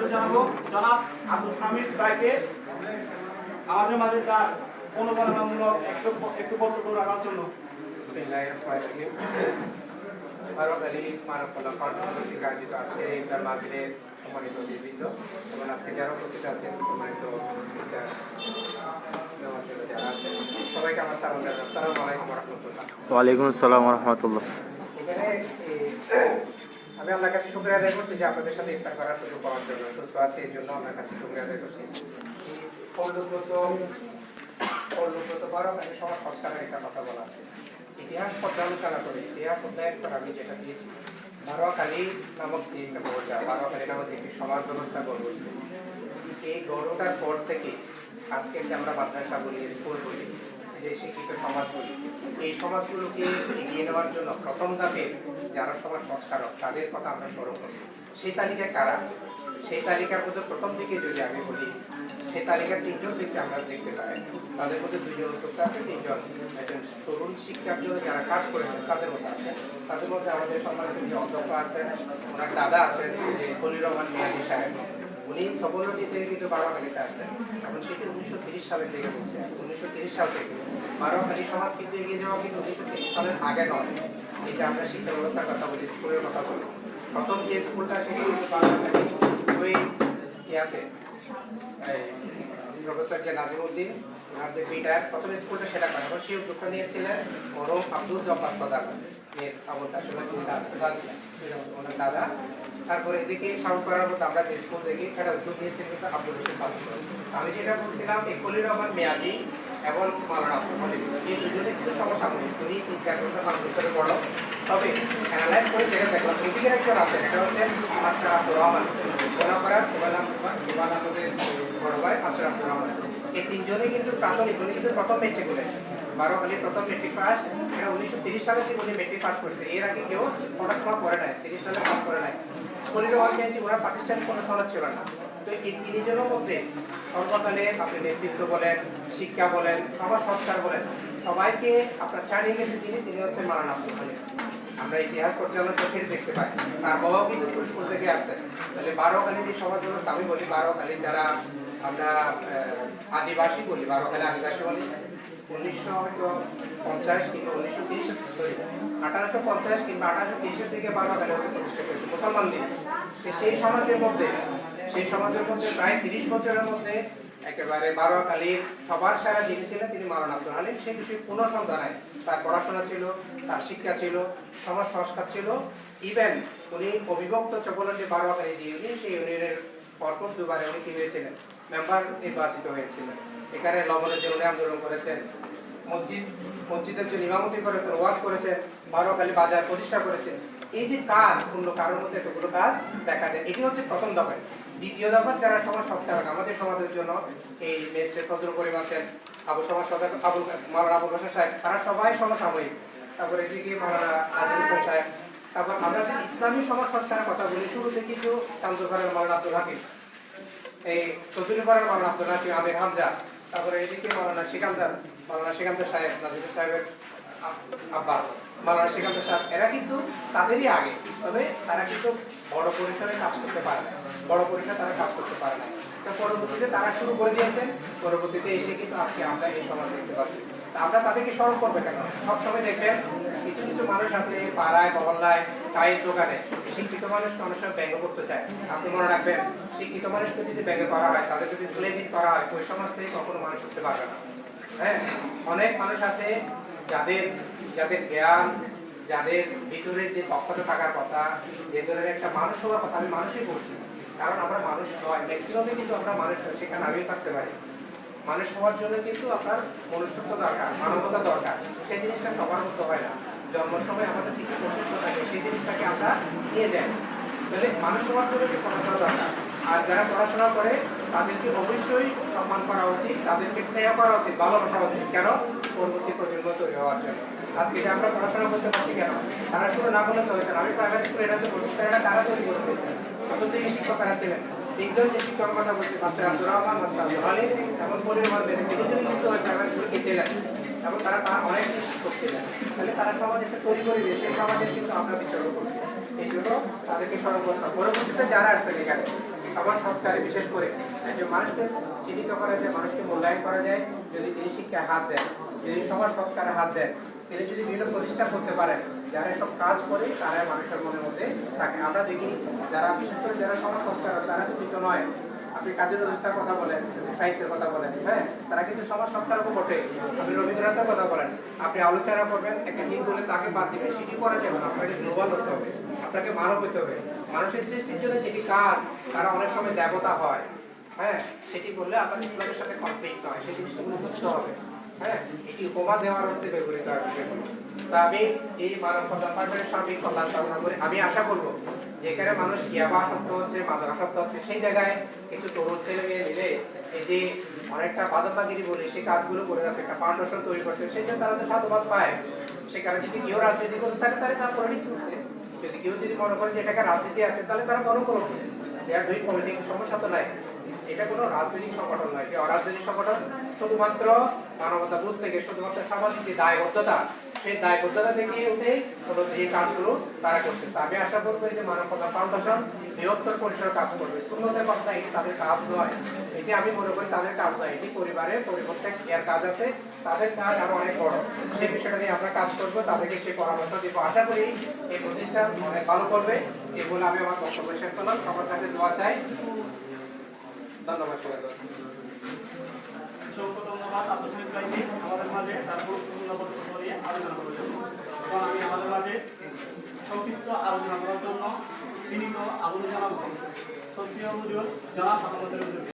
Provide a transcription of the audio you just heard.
আমন্ত্রণ জানাবো জনাব আব্দুল হামিদ ভাইকে আমাদের মাঝে তার অনুপ্রেরণামূলক একটু বক্তব্য রাখার জন্য। বিসমিল্লাহিররহমানিররহিম। ফারুক আলী মানব কল্যাণ কর্তৃক আয়োজিত আজকে ইফতার মাহফিলের সম্মানিত অতিথিবৃন্দ এবং আজকে যারা উপস্থিত আছেন সম্মানিত ইফতার নেওয়ার জন্য যারা আছেন সবাইকে আমার সালাম জানাই। আসসালামু আলাইকুম ওয়া রাহমাতুল্লাহ। ওয়ালাইকুম আসসালাম ওয়া রাহমাতুল্লাহ। এখানে আমি আপনার কাছে শুকরিয়া আদায় করছি যে আপনাদের সাথে ইফতার করার সুযোগ পাওয়ার জন্য, সুস্থ আছে এই জন্য আপনার কাছে শুকরিয়া আদায় করছি। পৌরব্রত ফারুক আলী সমাজ সংস্কারের একটা কথা বলা আছে। ইতিহাস পর্যালোচনা করে ইতিহাস অধ্যায়ের পর আমি যেটা দিয়েছি, ফারুক আলী নামক যে একটা মৌজা, ফারুক আলী নামক একটি সমাজ ব্যবস্থা গড়ে উঠছে। এই গড়টার পর থেকে আজকে যে আমরা মাদ্রাসা বলি, স্কুল বলি, যে শিক্ষিত সমাজ বলি, এই সমাজগুলোকে এগিয়ে নেওয়ার জন্য প্রথম ধাপে যারা সমাজ সংস্কারক তাদের কথা আমরা স্মরণ করি। সেই তালিকায় কারা আছে? সেই তালিকার মধ্যে প্রথম দিকে যদি আমি বলি, সেই তালিকার তিনজন ব্যক্তি আমরা দেখতে পাই। তাদের মধ্যে দুইজন উদ্যোক্তা আছে, তিনজন একজন তরুণ শিক্ষার জন্য যারা কাজ করেছেন তাদের মধ্যে আছে। তাদের মধ্যে আমাদের সম্মানিত যে অধ্যক্ষ আছেন, ওনার দাদা আছেন যে খলিল রহমান মিয়াজি সাহেব, উনি সবলটি থেকে কিন্তু বারোয়াখালীতে আসছেন এবং সেটি 1930 সালের দিকে বলছে। 1930 সাল থেকে বারোয়াখালী সমাজ কিন্তু এগিয়ে যাওয়া কিন্তু 1930 সালের আগে নয়। এই যে আমরা শিক্ষা ব্যবস্থার কথা বলি, স্কুলের কথা বলি, প্রথম যে স্কুলটা সেটি কিন্তু বারোয়াখালী ওই ইয়াতে প্রফেসর যে নাজিমউদ্দিন ওনার যে পিটার প্রথম স্কুলটা সেটা করে এবং সেই উদ্যোগটা নিয়েছিলেন মরহুম আব্দুল জব্বার সদাগর এর আবুল আসলে ওনার দাদা। তারপরে এদিকে সাউন্ড করার মতো আমরা যে স্কুল দেখি সেটা উদ্যোগ নিয়েছিলেন কিন্তু আব্দুল রশিদ বাদশা। আমি যেটা বলছিলাম এই খলিল রহমান মিয়াজি এবং মাওলানা আব্দুল হালিম এই দুজনে কিন্তু সমসাময়িক, উনি 3-4 বছর 5 বছরের বড়। তবে অ্যানালাইজ করে যেটা দেখলাম এদিকের একজন আছেন, এটা হচ্ছে মাস্টার আব্দুর রহমান, ওনার আমাদের বড় ভাই মাস্টার আব্দুর রহমান। এই তিনজনে কিন্তু প্রাথমিক, উনি কিন্তু প্রথম মেট্রিক করেন, বারোখালী প্রথম মেট্রিক পাস। এটা 1930 সালে থেকে উনি মেট্রিক পাস করছে, এর আগে কেউ পড়াশোনা করে নাই, 30 সালে পাস করে নাই। খলিল রহমান মিয়াজি ওনার প্রাতিষ্ঠানিক কোনো সনদ ছিল না। তো এই তিনজনের মধ্যে সর্বকালে আপনি নেতৃত্ব বলেন, শিক্ষা বলেন, সমাজ সংস্কার বলেন, সবাইকে আপনার ছাড়িয়ে গেছে তিনি হচ্ছেন মাওলানা আব্দুল হালিম। আমরা ইতিহাস পর্যালোচনা সেটি দেখতে পাই। তার বাবাও কিন্তু স্কুল থেকে আসছে। তাহলে বারোখালী যে সমাজ ব্যবস্থা আমি বলি, বারোখালী যারা আমরা আদিবাসী বলি, বারোখালী আদিবাসী বলি, 1950 কিংবা 1850 কিংবা 1830 থেকে বারোখালী প্রতিষ্ঠা করেছে মুসলমানদের। সেই সমাজের মধ্যে প্রায় 30 বছরের মধ্যে একেবারে বারোখালীর সবার সারা যিনি ছিলেন তিনি মাওলানা আব্দুল হালিম। সে বিষয়ে কোনো সন্দেহ নাই, তার পড়াশোনা ছিল, তার শিক্ষা ছিল, সমাজ সংস্কার ছিল। ইভেন উনি অবিভক্ত চকলন্ডি বারোখালী যে ইউনিয়ন, সেই ইউনিয়নের পরপর দুবারে উনি কি হয়েছিলেন, মেম্বার নির্বাচিত হয়েছিলেন। এখানে লবণের জন্য আন্দোলন করেছেন, মসজিদের জন্য ইমামতি করেছেন, ওয়াজ করেছেন, বারোখালী বাজার প্রতিষ্ঠা করেছেন। এই যে কাজ, কোনো কারোর মধ্যে এতগুলো কাজ দেখা যায়, এটি হচ্ছে প্রথম দফা। দ্বিতীয় দফার যারা সমাজ সংস্কারক আমাদের সমাজের জন্য, এই মেস্টের ফজলুল করিম আছেন, মাওলানা আবুল হাসান সাহেব, তারা সবাই সমসাময়িক। তারপরে এদিকে মাওলানা নাজিম হোসেন সাহেব। তারপর আমরা যদি ইসলামী সমাজ সংস্কারের কথা বলি, শুরু থেকে কেউ চান্দুরপাড়ার মাওলানা আব্দুল হাকিম, এই চৌধুরীপাড়ার মাওলানা আব্দুল হাকিম, আমির হামজা, তারপরে এদিকে মাওলানা সিকান্দার সাহেব, নাজিম সাহেবের আব্বা মাওলানা সিকান্দার সাহেব, এরা কিন্তু তাদেরই আগে। তবে তারা কিন্তু বড় পরিসরে কাজ করতে পারে না, তো পরবর্তীতে তারা শুরু করে দিয়েছেন। পরবর্তীতে এসে কিন্তু আজকে আমরা এই সমাজ দেখতে পাচ্ছি। আমরা তাদেরকে স্মরণ করবে কেন? সবসময় দেখবেন কিছু কিছু মানুষ আছে পাড়ায় মহল্লায় চায়ের দোকানে, শিক্ষিত মানুষকে অনেক সময় ব্যঙ্গ করতে চায়। আপনি মনে রাখবেন, শিক্ষিত মানুষকে যদি ব্যঙ্গ করা হয়, তাদের যদি স্লেজিং করা হয়, ওই সমাজ থেকে কখনো মানুষ উঠতে পারবে না। হ্যাঁ, অনেক মানুষ আছে যাদের জ্ঞান, যাদের ভিতরের যে দক্ষতা থাকার কথা, যে ধরনের একটা মানুষ হওয়ার কথা, আমি মানুষই বলছি, কারণ আমরা মানুষ নয়, ম্যাক্সিমামে কিন্তু আমরা মানুষ নয়, সেখানে আমিও থাকতে পারি। মানুষ হওয়ার জন্য কিন্তু আপনার মনুষ্যত্ব দরকার, মানবতা দরকার। সেই জিনিসটা সবার মতো হয় না। জন্মের সময় আমাদের কিছু প্রশিক্ষণ থাকে, সেই জিনিসটাকে আমরা নিয়ে যাই। তাহলে মানুষ হওয়ার জন্য যে পড়াশোনা দরকার, আর যারা পড়াশোনা করে তাদেরকে অবশ্যই সম্মান করা উচিত, তাদেরকে স্নেহ করা উচিত, ভালোবাসা উচিত। কেন? পরবর্তী প্রজন্ম তৈরি হওয়ার জন্য। আজকে যে আমরা পড়াশোনা করতে পারছি কেন? তারা শুরু না করলে তো হইতো না। আমি প্রাইভেট স্কুলে এটা তো তারা তৈরি করে দিয়েছেন, প্রথম থেকে শিক্ষকেরা ছিলেন। তিনজন যে শিক্ষক কথা বলছে, মাস্টার আব্দুর রহমান, মাস্টার আব্দুল হালিম এবং খলিল রহমান মিয়াজি, তিনজন কিন্তু ওই প্রাইভেট স্কুলে ছিলেন এবং তারা অনেক শিক্ষক ছিলেন। তাহলে তারা সমাজ একটা তৈরি করে দিয়েছে, সেই সমাজে কিন্তু আমরা বিচরণ করছি। এই জন্য তাদেরকে স্মরণ করতে হবে। পরবর্তীতে যারা আসছেন এখানে, সমাজ সংস্কারে বিশেষ করে একজন মানুষকে চিহ্নিত করা যায়, মানুষকে মূল্যায়ন করা যায় যদি তিনি শিক্ষায় হাত দেন, যদি সমাজ সংস্কারে হাত দেন, তিনি যদি বিভিন্ন প্রতিষ্ঠান করতে পারেন, যারা এসব কাজ করে তারা মানুষের মনের মধ্যে থাকে। আমরা দেখি যারা বিশেষ করে যারা সমাজ সংস্কার তারা কিন্তু নয়, আপনি কাজী নজরুল ইসলামের কথা বলেন, সাহিত্যের কথা বলেন, হ্যাঁ তারা কিন্তু সমাজ সংস্কারকও বটে। আপনি রবীন্দ্রনাথের কথা বলেন, আপনি আলোচনা করবেন, একটা হিট বলে তাকে বাদ দিবেন, সেটি করা যাবে না। আপনাকে গ্লোবাল হতে হবে, আপনাকে মানব হতে হবে। মানুষের সৃষ্টির জন্য যেটি কাজ তারা অনেক সময় দেবতা হয়, হ্যাঁ সেটি বললে আপনার ইসলামের সাথে কনফ্লিক্ট হয়, সেই জিনিসটা বুঝতে হবে। হ্যাঁ এটি উপমা দেওয়ার অর্থে ব্যবহৃত হয় বিষয়গুলো। তা আমি এই মানব কল্যাণ পার্টনারের সার্বিক কল্যাণ কামনা করে আমি আশা করবো যেখানে মানুষ ইয়াবা আসক্ত হচ্ছে, মাদক আসক্ত হচ্ছে, সেই জায়গায় কিছু তরুণ ছেলে মেয়ে মিলে এই যে অনেকটা বাদকাগিরি বলে সেই কাজগুলো করে যাচ্ছে, একটা ফাউন্ডেশন তৈরি করছে, সেই জন্য তারা তো সাধুবাদ পায়। সেখানে যদি কেউ রাজনীতি করতে থাকে তাহলে তারা পলিটিক্স করছে, যদি কেউ যদি মনে করে যে এটাকে রাজনীতি আছে তাহলে তারা মনে করুন দেয়ার দুই পলিটিক্স, সমস্যা তো নাই। এটা কোনো রাজনৈতিক সংগঠন নয়, এটা অরাজনৈতিক সংগঠন। শুধুমাত্র মানবতা বোধ থেকে, শুধুমাত্র সামাজিক যে দায়বদ্ধতা, সেই দায়বদ্ধতা থেকে উঠে এই কাজগুলো তারা করছে। তা আমি আশা করবো যে মানব কল্যাণ ফাউন্ডেশন বৃহত্তর পরিসরে কাজ করবে। সুন্নতের কথা এটি তাদের কাজ নয়, এটি আমি মনে করি তাদের কাজ নয়, এটি পরিবারের পরিবর্তক এর কাজ আছে, তাদের কাজ আরো অনেক বড়। সেই বিষয়টা নিয়ে আমরা কাজ করবো, তাদেরকে সেই পরামর্শ দিব। আশা করি এই প্রতিষ্ঠান অনেক ভালো করবে। এই বলে আমি আমার বক্তব্য শেষ করলাম। সবার কাছে দোয়া চাই। ধন্যবাদ সবাইকে। অসংখ্য ধন্যবাদ আব্দুল হামিদ ভাইকে আমাদের মাঝে তার গুরুত্বপূর্ণ বক্তব্য নিয়ে আলোচনা করার জন্য। এবং আমি আমাদের মাঝে সংক্ষিপ্ত আলোচনা করার জন্য তিনি তো আবুল জানাব সত্যি হুজুর জনাব আমাদের হুজুর